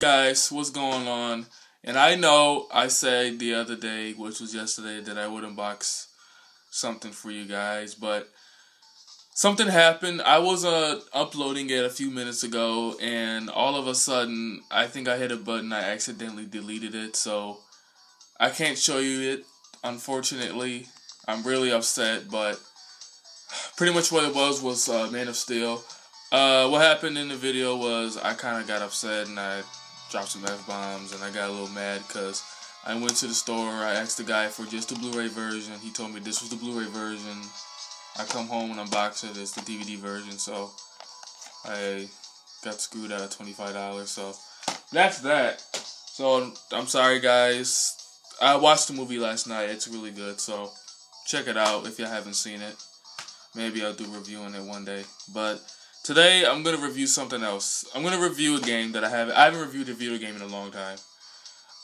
Guys, what's going on? And I know I said the other day, which was yesterday, that I would unbox something for you guys, but something happened. I was uploading it a few minutes ago, and all of a sudden, I think I hit a button. I accidentally deleted it, so I can't show you it, unfortunately. I'm really upset, but pretty much what it was Man of Steel. What happened in the video was I kind of got upset and I dropped some F-bombs and I got a little mad because I went to the store. I asked the guy for just the Blu-ray version. He told me this was the Blu-ray version. I come home and unbox it. It's the DVD version, so I got screwed out of $25. So that's that. So I'm sorry, guys. I watched the movie last night. It's really good, so check it out if you haven't seen it. Maybe I'll do a review on it one day. But today, I'm going to review something else. I'm going to review a game that I haven't reviewed a video game in a long time.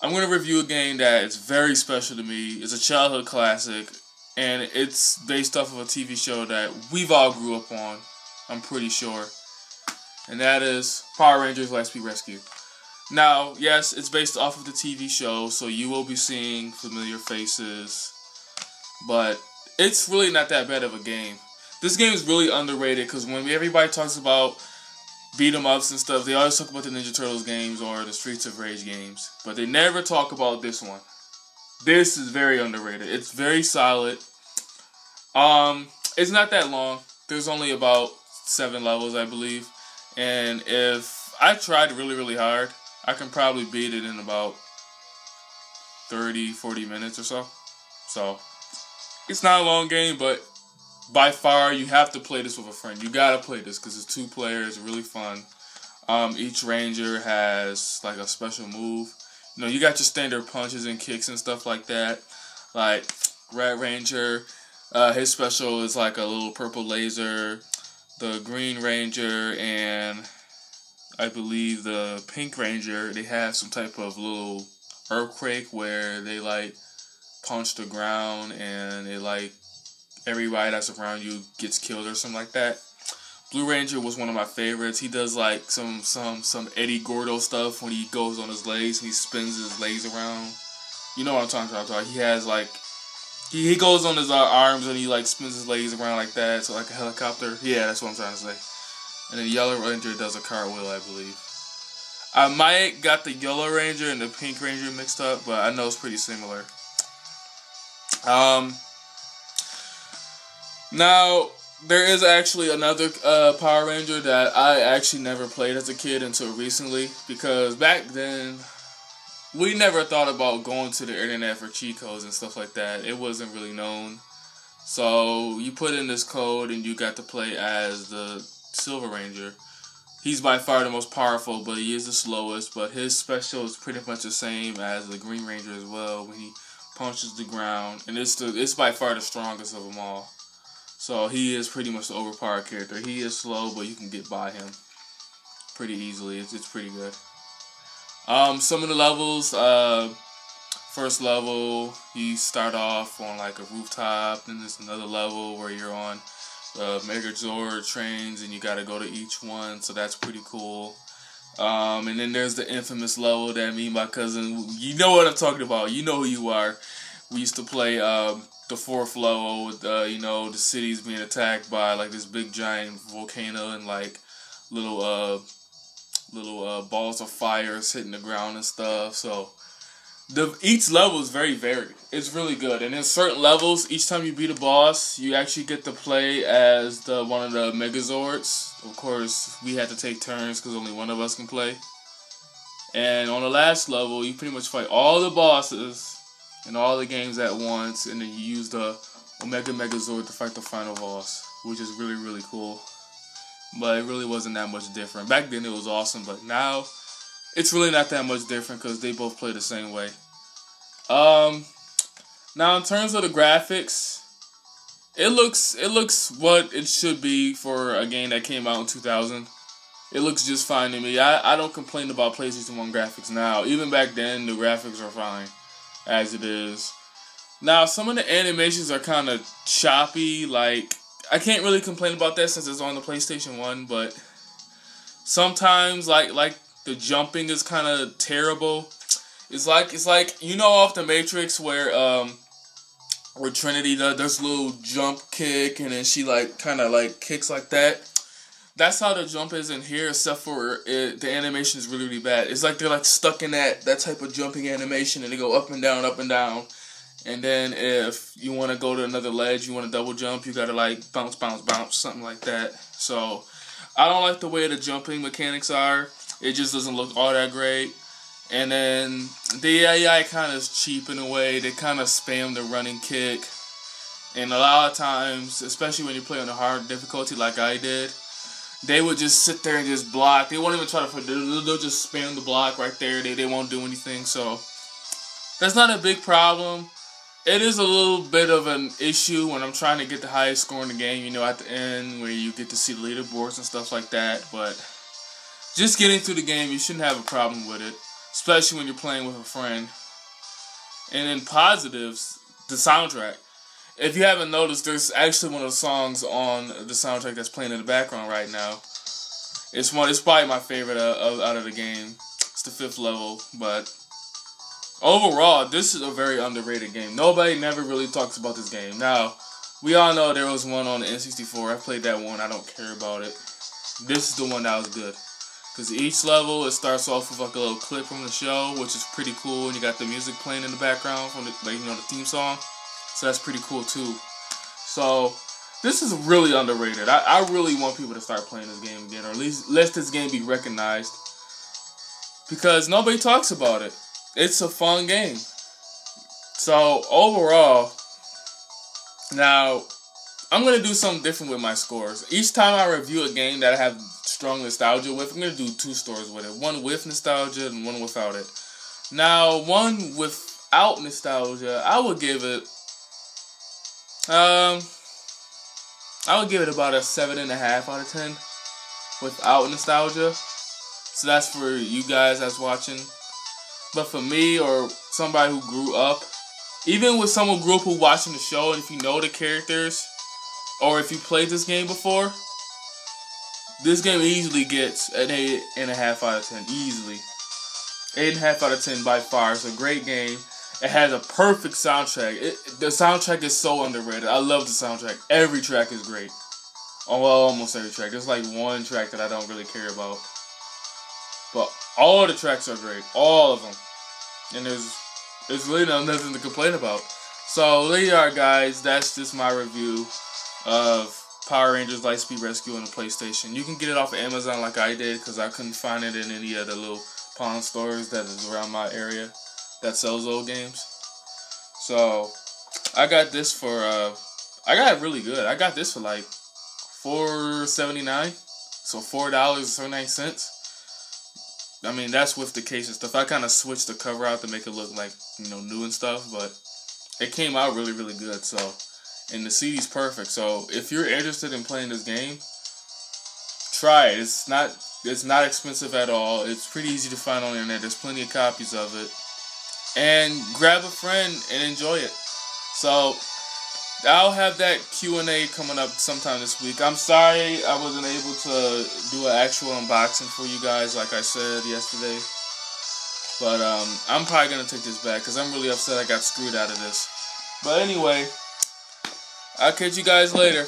I'm going to review a game that is very special to me. It's a childhood classic, and it's based off of a TV show that we've all grew up on, I'm pretty sure. And that is Power Rangers Lightspeed Rescue. Now, yes, it's based off of the TV show, so you will be seeing familiar faces, but it's really not that bad of a game. This game is really underrated because when everybody talks about beat-em-ups and stuff, they always talk about the Ninja Turtles games or the Streets of Rage games, but they never talk about this one. This is very underrated. It's very solid. It's not that long. There's only about 7 levels, I believe, and if I tried really, really hard, I can probably beat it in about 30-40 minutes or so. So it's not a long game, but by far, you have to play this with a friend. You gotta play this because it's 2 players, really fun. Each ranger has like a special move. You know, you got your standard punches and kicks and stuff like that. Like Red Ranger, his special is like a little purple laser. The Green Ranger and I believe the Pink Ranger, they have some type of little earthquake where they like punch the ground and it like everybody that's around you gets killed or something like that. Blue Ranger was one of my favorites. He does like some Eddie Gordo stuff when he goes on his legs and he spins his legs around. You know what I'm talking about. He has like he goes on his arms and he like spins his legs around like that, so like a helicopter. Yeah, that's what I'm trying to say. And then Yellow Ranger does a cartwheel, I believe. I might got the Yellow Ranger and the Pink Ranger mixed up, but I know it's pretty similar. Now, there is actually another Power Ranger that I actually never played as a kid until recently, because back then, we never thought about going to the internet for cheat codes and stuff like that. It wasn't really known. So, you put in this code and you got to play as the Silver Ranger. He's by far the most powerful, but he is the slowest, but his special is pretty much the same as the Green Ranger as well when he punches the ground, and it's by far the strongest of them all. So he is pretty much the overpowered character. He is slow, but you can get by him pretty easily. It's pretty good. Some of the levels, first level, you start off on like a rooftop. Then there's another level where you're on Megazord trains, and you got to go to each one. So that's pretty cool. And then there's the infamous level that me and my cousin, you know what I'm talking about. You know who you are. We used to play the 4th level with, the cities being attacked by like this big giant volcano and like little balls of fire hitting the ground and stuff. So each level is very varied. It's really good. And in certain levels, each time you beat a boss, you actually get to play as one of the Megazords. Of course, we had to take turns because only one of us can play. And on the last level, you pretty much fight all the bosses in all the games at once, and then you use the Omega Megazord to fight the final boss, which is really, really cool. But it really wasn't that much different. Back then it was awesome, but now it's really not that much different because they both play the same way. Now in terms of the graphics, it looks what it should be for a game that came out in 2000. It looks just fine to me. I don't complain about PlayStation 1 graphics now. Even back then, the graphics are fine as it is. Now, some of the animations are kind of choppy. Like, I can't really complain about that since it's on the PlayStation 1, but sometimes, like The jumping is kind of terrible. It's like you know off the Matrix where Trinity does a little jump kick and then she like kind of like kicks like that. That's how the jump is in here, except for the animation is really, really bad. It's like they're like stuck in that type of jumping animation, and they go up and down, up and down. And then if you want to go to another ledge, you want to double jump, you got to like bounce, bounce, bounce, something like that. So I don't like the way the jumping mechanics are. It just doesn't look all that great. And then the AI kind of is cheap in a way. They kind of spam the running kick. And a lot of times, especially when you play on a hard difficulty like I did, they would just sit there and just block. They won't even try to... They'll just spam the block right there. They won't do anything. So that's not a big problem. It is a little bit of an issue when I'm trying to get the highest score in the game, you know, at the end where you get to see the leaderboards and stuff like that. But just getting through the game, you shouldn't have a problem with it, especially when you're playing with a friend. And in positives, the soundtrack. If you haven't noticed, there's actually one of the songs on the soundtrack that's playing in the background right now. It's probably my favorite out of the game. It's the 5th level, but overall, this is a very underrated game. Nobody never really talks about this game. Now, we all know there was one on the N64. I played that one. I don't care about it. This is the one that was good. Because each level, it starts off with like a little clip from the show, which is pretty cool. And you got the music playing in the background from the theme song. So that's pretty cool too. So this is really underrated. I really want people to start playing this game again, or at least let this game be recognized, because nobody talks about it. It's a fun game. So overall, now I'm going to do something different with my scores. Each time I review a game that I have strong nostalgia with, I'm going to do 2 scores with it. One with nostalgia and one without it. Now, one without nostalgia, I would give it about a 7.5 out of 10 without nostalgia. So that's for you guys that's watching. But for me, or somebody who grew up, even with someone who grew up who watching the show, and if you know the characters, or if you played this game before, this game easily gets an 8.5 out of 10. Easily. 8.5 out of 10 by far. It's a great game. It has a perfect soundtrack. The soundtrack is so underrated. I love the soundtrack. Every track is great. Oh, well, almost every track. There's like one track that I don't really care about. But all the tracks are great. All of them. And there's really nothing to complain about. So there you are, guys. That's just my review of Power Rangers Lightspeed Rescue on the PlayStation. You can get it off of Amazon like I did, because I couldn't find it in any of the little pawn stores that is around my area that sells old games. So I got this for I got it really good. I got this for like $4.79, so $4.79. I mean, that's with the case and stuff. I kind of switched the cover out to make it look like, you know, new and stuff, but it came out really, really good. So, and the CD's perfect. So if you're interested in playing this game, try it. It's not expensive at all. It's pretty easy to find on the internet. There's plenty of copies of it. And grab a friend and enjoy it. So I'll have that Q&A coming up sometime this week. I'm sorry I wasn't able to do an actual unboxing for you guys like I said yesterday. But I'm probably going to take this back because I'm really upset I got screwed out of this. But anyway, I'll catch you guys later.